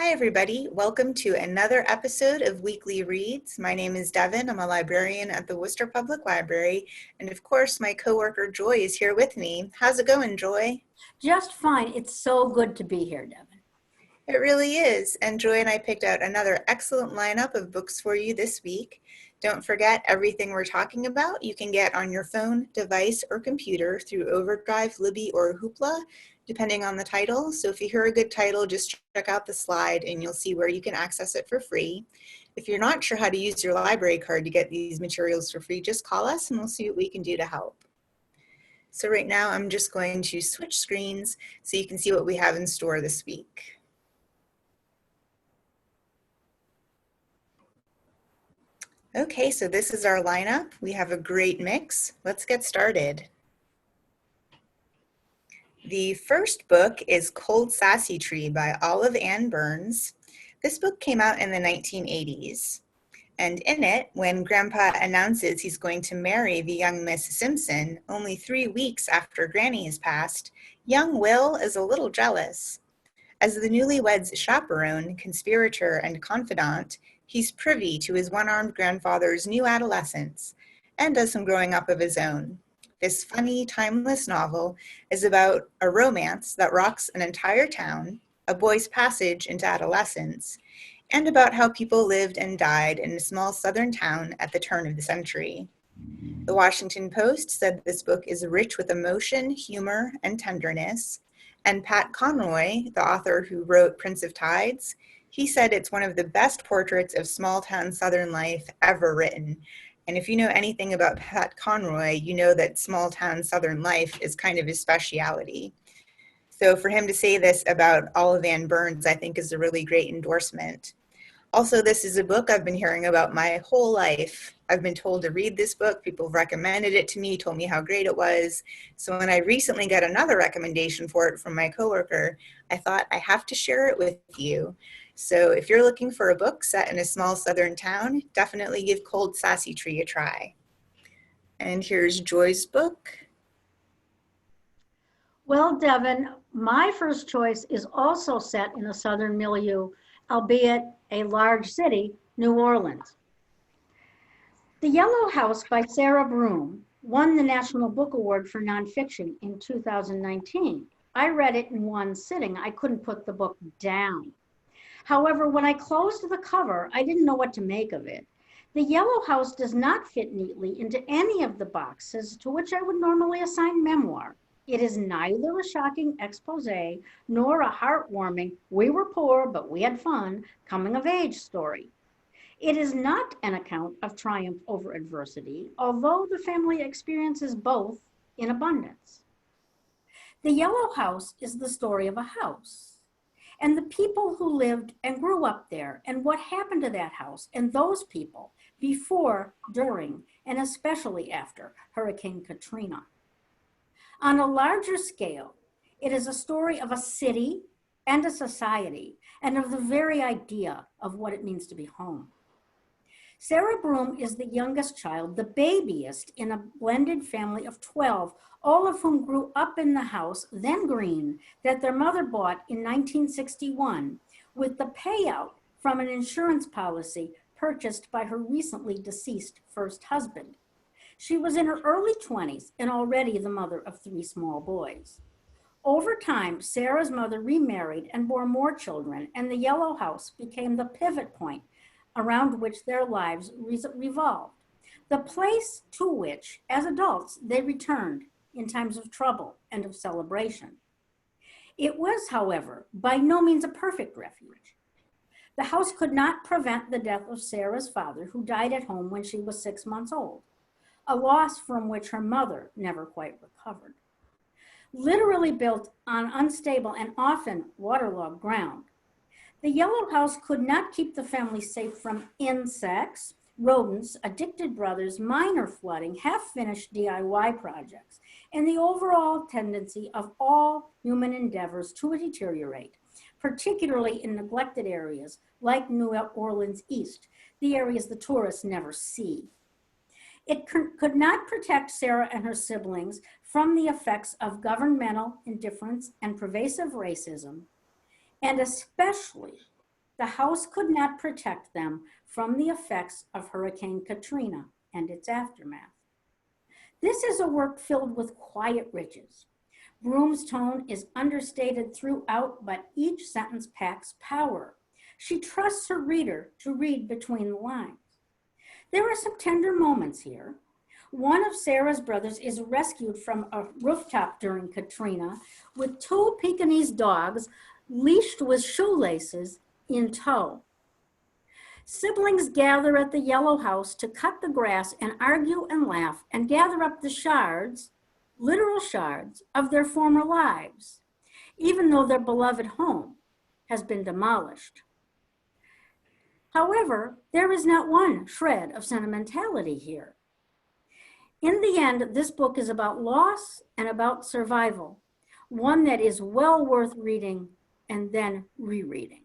Hi, everybody. Welcome to another episode of Weekly Reads. My name is Devon. I'm a librarian at the Worcester Public Library. And of course, my coworker Joy is here with me. How's it going, Joy? Just fine. It's so good to be here, Devon. It really is. And Joy and I picked out another excellent lineup of books for you this week. Don't forget, everything we're talking about you can get on your phone, device, or computer through Overdrive, Libby, or Hoopla, depending on the title. So if you hear a good title, just check out the slide and you'll see where you can access it for free. If you're not sure how to use your library card to get these materials for free, just call us and we'll see what we can do to help. So right now I'm just going to switch screens so you can see what we have in store this week. Okay, so this is our lineup. We have a great mix. Let's get started. The first book is Cold Sassy Tree by Olive Ann Burns. This book came out in the 1980s. And in it, when Grandpa announces he's going to marry the young Miss Simpson only 3 weeks after Granny has passed, young Will is a little jealous. As the newlywed's chaperone, conspirator, and confidant, he's privy to his one-armed grandfather's new adolescence and does some growing up of his own. This funny, timeless novel is about a romance that rocks an entire town, a boy's passage into adolescence, and about how people lived and died in a small southern town at the turn of the century. The Washington Post said this book is rich with emotion, humor, and tenderness, and Pat Conroy, the author who wrote Prince of Tides, he said it's one of the best portraits of small-town Southern life ever written. And if you know anything about Pat Conroy, you know that small-town Southern life is kind of his speciality. So for him to say this about Olive Ann Burns, I think is a really great endorsement. Also, this is a book I've been hearing about my whole life. I've been told to read this book. People have recommended it to me, told me how great it was. So when I recently got another recommendation for it from my coworker, I thought I have to share it with you. So if you're looking for a book set in a small southern town, definitely give Cold Sassy Tree a try. And here's Joy's book. Well, Devon, my first choice is also set in a southern milieu, albeit a large city, New Orleans. The Yellow House by Sarah Broom won the National Book Award for Nonfiction in 2019. I read it in one sitting. I couldn't put the book down. However, when I closed the cover, I didn't know what to make of it. The Yellow House does not fit neatly into any of the boxes to which I would normally assign memoir. It is neither a shocking expose nor a heartwarming, we were poor but we had fun, coming-of-age story. It is not an account of triumph over adversity, although the family experiences both in abundance. The Yellow House is the story of a house and the people who lived and grew up there and what happened to that house and those people before, during, and especially after Hurricane Katrina. On a larger scale, it is a story of a city and a society and of the very idea of what it means to be home. Sarah Broom is the youngest child, the babiest in a blended family of 12, all of whom grew up in the house, then green, that their mother bought in 1961 with the payout from an insurance policy purchased by her recently deceased first husband. She was in her early 20s and already the mother of 3 small boys. Over time, Sarah's mother remarried and bore more children, and the Yellow House became the pivot point around which their lives revolved, the place to which, as adults, they returned in times of trouble and of celebration. It was, however, by no means a perfect refuge. The house could not prevent the death of Sarah's father, who died at home when she was 6 months old, a loss from which her mother never quite recovered. Literally built on unstable and often waterlogged ground, the Yellow House could not keep the family safe from insects, rodents, addicted brothers, minor flooding, half-finished DIY projects, and the overall tendency of all human endeavors to deteriorate, particularly in neglected areas like New Orleans East, the areas the tourists never see. It could not protect Sarah and her siblings from the effects of governmental indifference and pervasive racism, and especially The house could not protect them from the effects of Hurricane Katrina and its aftermath. This is a work filled with quiet riches. Broom's tone is understated throughout, but each sentence packs power. She trusts her reader to read between the lines. There are some tender moments here. One of Sarah's brothers is rescued from a rooftop during Katrina with two Pekingese dogs leashed with shoelaces in tow. Siblings gather at the yellow house to cut the grass and argue and laugh and gather up the shards, literal shards, of their former lives, even though their beloved home has been demolished. However, there is not one shred of sentimentality here. In the end, this book is about loss and about survival, one that is well worth reading and then rereading.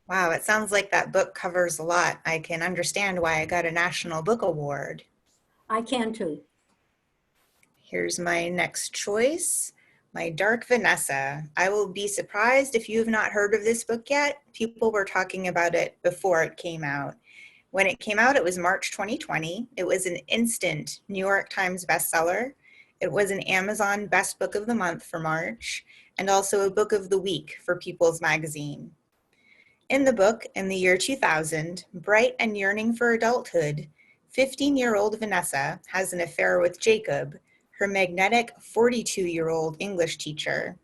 Wow, it sounds like that book covers a lot. I can understand why I got a National Book Award. I can too. Here's my next choice, my Dark Vanessa. I will be surprised if you have not heard of this book yet. People were talking about it before it came out. When it came out, it was March 2020. It was an instant New York Times bestseller. It was an Amazon Best Book of the Month for March, and also a Book of the Week for People's Magazine. In the book, in the year 2000, bright and yearning for adulthood, 15-year-old Vanessa has an affair with Jacob, her magnetic 42-year-old English teacher.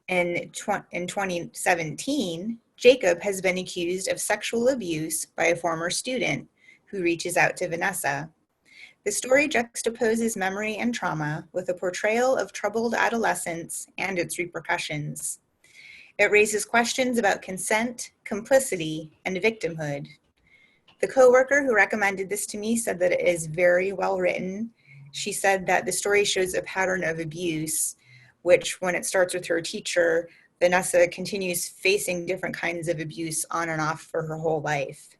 In 2017, Jacob has been accused of sexual abuse by a former student who reaches out to Vanessa. The story juxtaposes memory and trauma with a portrayal of troubled adolescence and its repercussions. It raises questions about consent, complicity, and victimhood. The coworker who recommended this to me said that it is very well written. She said that the story shows a pattern of abuse, which when it starts with her teacher, Vanessa continues facing different kinds of abuse on and off for her whole life.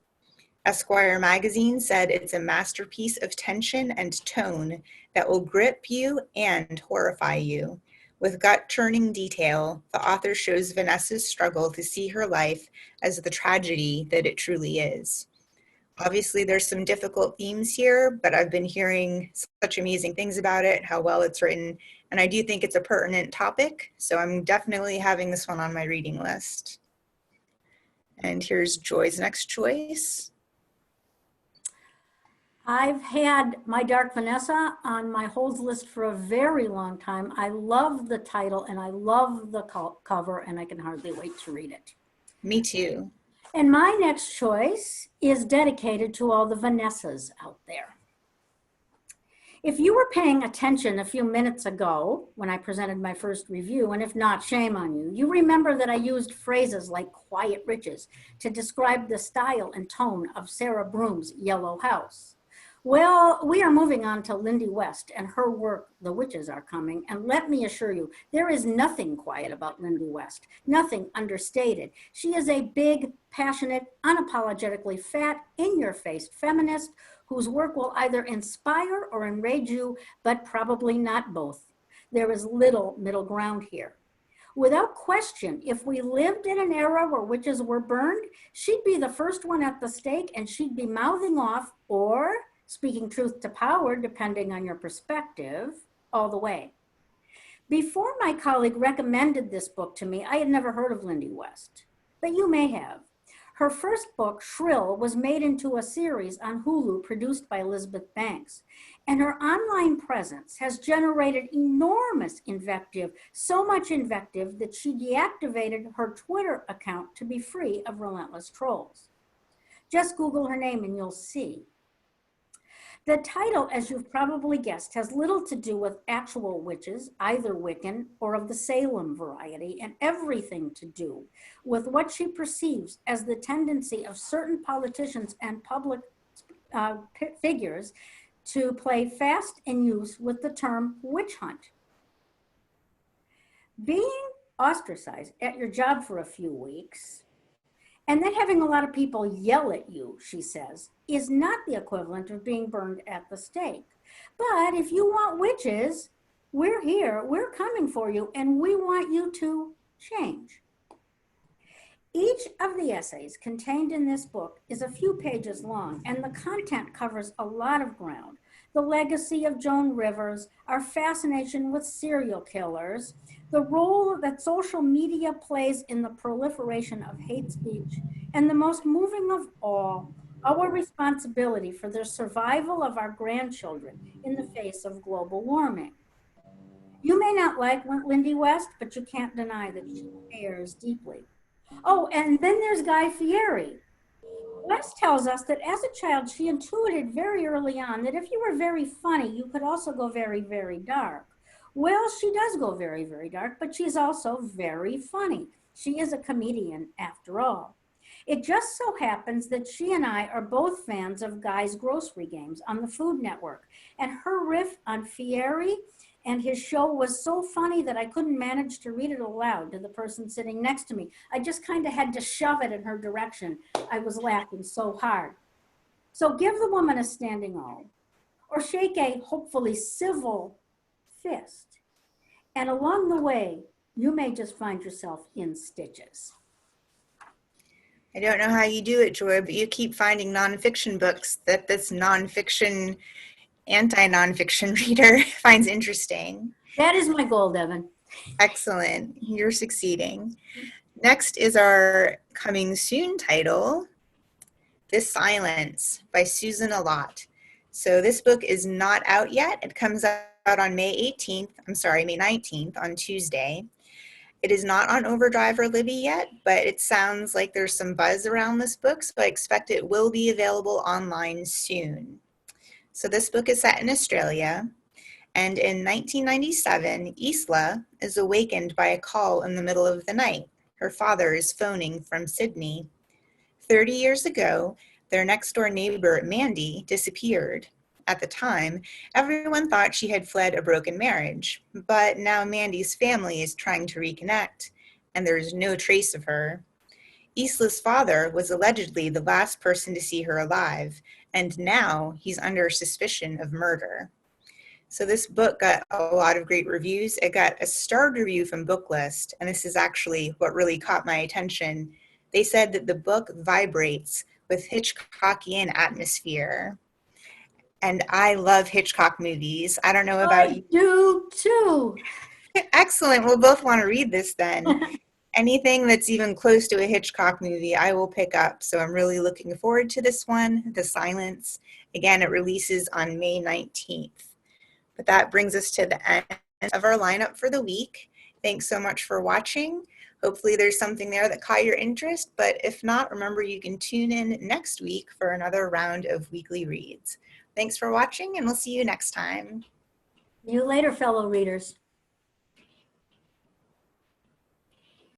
Esquire magazine said it's a masterpiece of tension and tone that will grip you and horrify you. With gut-churning detail, the author shows Vanessa's struggle to see her life as the tragedy that it truly is. Obviously, there's some difficult themes here, but I've been hearing such amazing things about it, how well it's written, and I do think it's a pertinent topic, so I'm definitely having this one on my reading list. And here's Joy's next choice. I've had my Dark Vanessa on my holds list for a very long time. I love the title and I love the cover, and I can hardly wait to read it. Me too. And my next choice is dedicated to all the Vanessas out there. If you were paying attention a few minutes ago when I presented my first review, and if not, shame on you, you remember that I used phrases like quiet riches to describe the style and tone of Sarah Broom's Yellow House. Well, we are moving on to Lindy West and her work, The Witches Are Coming, and let me assure you, there is nothing quiet about Lindy West, nothing understated. She is a big, passionate, unapologetically fat, in-your-face feminist whose work will either inspire or enrage you, but probably not both. There is little middle ground here. Without question, if we lived in an era where witches were burned, she'd be the first one at the stake and she'd be mouthing off or speaking truth to power, depending on your perspective, all the way. Before my colleague recommended this book to me, I had never heard of Lindy West, but you may have. Her first book, Shrill, was made into a series on Hulu produced by Elizabeth Banks, and her online presence has generated enormous invective, so much invective that she deactivated her Twitter account to be free of relentless trolls. Just Google her name and you'll see. The title, as you've probably guessed, has little to do with actual witches, either Wiccan or of the Salem variety, and everything to do with what she perceives as the tendency of certain politicians and public figures to play fast and loose with the term witch hunt. Being ostracized at your job for a few weeks and then having a lot of people yell at you, she says, is not the equivalent of being burned at the stake. But if you want witches, we're here, we're coming for you, and we want you to change. Each of the essays contained in this book is a few pages long, and the content covers a lot of ground. The legacy of Joan Rivers, our fascination with serial killers, the role that social media plays in the proliferation of hate speech, and the most moving of all, our responsibility for the survival of our grandchildren in the face of global warming. You may not like Lindy West, but you can't deny that she cares deeply. Oh, and then there's Guy Fieri. West tells us that as a child, she intuited very early on that if you were very funny, you could also go very, very dark. Well, she does go very, very dark, but she's also very funny. She is a comedian after all. It just so happens that she and I are both fans of Guy's Grocery Games on the Food Network. And her riff on Fieri and his show was so funny that I couldn't manage to read it aloud to the person sitting next to me. I just kind of had to shove it in her direction. I was laughing so hard. So give the woman a standing O, or shake a hopefully civil fist. And along the way, you may just find yourself in stitches. I don't know how you do it, Joy, but you keep finding nonfiction books that this nonfiction, anti-nonfiction reader finds interesting. That is my goal, Devon. Excellent. You're succeeding. Next is our coming soon title, The Silence by Susan Allott. So this book is not out yet. It comes out on May 19th on Tuesday. It is not on Overdrive or Libby yet, but it sounds like there's some buzz around this book, so I expect it will be available online soon. So this book is set in Australia, and in 1997, Isla is awakened by a call in the middle of the night. Her father is phoning from Sydney. 30 years ago, their next-door neighbor, Mandy, disappeared. At the time, everyone thought she had fled a broken marriage, but now Mandy's family is trying to reconnect, and there is no trace of her. Isla's father was allegedly the last person to see her alive, and now he's under suspicion of murder. So this book got a lot of great reviews. It got a starred review from Booklist, and this is actually what really caught my attention. They said that the book vibrates with Hitchcockian atmosphere. And I love Hitchcock movies. I don't know about you. I do too. Excellent. We'll both want to read this then. Anything that's even close to a Hitchcock movie, I will pick up. So I'm really looking forward to this one, The Silence. Again, it releases on May 19th. But that brings us to the end of our lineup for the week. Thanks so much for watching. Hopefully there's something there that caught your interest, but if not, remember you can tune in next week for another round of weekly reads. Thanks for watching, and we'll see you next time. See you later, fellow readers.